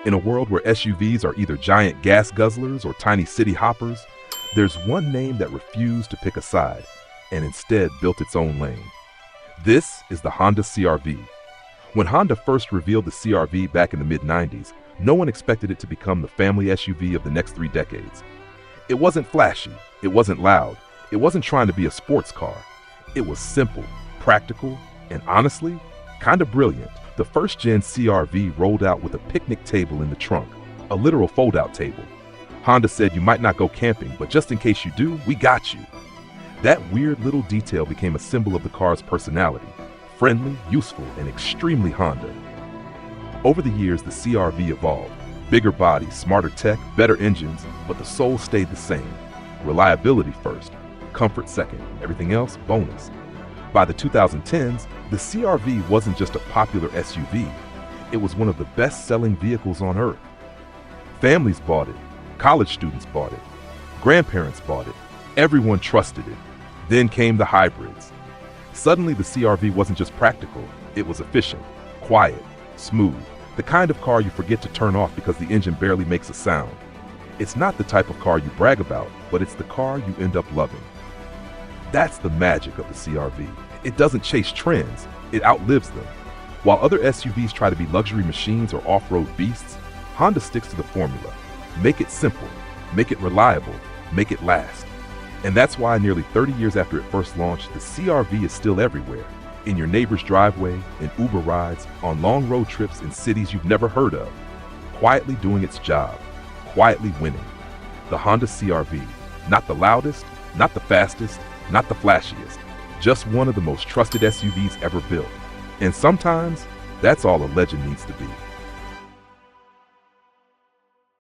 In a world where SUVs are either giant gas guzzlers or tiny city hoppers, there's one name that refused to pick a side and instead built its own lane. This is the Honda CR-V. When Honda first revealed the CR-V back in the mid-90s, no one expected it to become the family SUV of the next 3 decades. It wasn't flashy, it wasn't loud, it wasn't trying to be a sports car. It was simple, practical, and honestly, kind of brilliant. The first-gen CR-V rolled out with a picnic table in the trunk, a literal fold-out table. Honda said you might not go camping, but just in case you do, we got you. That weird little detail became a symbol of the car's personality, friendly, useful, and extremely Honda. Over the years, the CR-V evolved. Bigger body, smarter tech, better engines, but the soul stayed the same. Reliability first, comfort second, everything else bonus. By the 2010s, the CR-V wasn't just a popular SUV, it was one of the best-selling vehicles on Earth. Families bought it, college students bought it, grandparents bought it, everyone trusted it. Then came the hybrids. Suddenly the CR-V wasn't just practical, it was efficient, quiet, smooth, the kind of car you forget to turn off because the engine barely makes a sound. It's not the type of car you brag about, but it's the car you end up loving. That's the magic of the CR-V. It doesn't chase trends, it outlives them. While other SUVs try to be luxury machines or off-road beasts, Honda sticks to the formula. Make it simple, make it reliable, make it last. And that's why nearly 30 years after it first launched, the CR-V is still everywhere. In your neighbor's driveway, in Uber rides, on long road trips in cities you've never heard of. Quietly doing its job, quietly winning. The Honda CR-V. Not the loudest, not the fastest, not the flashiest. Just one of the most trusted SUVs ever built. And sometimes, that's all a legend needs to be.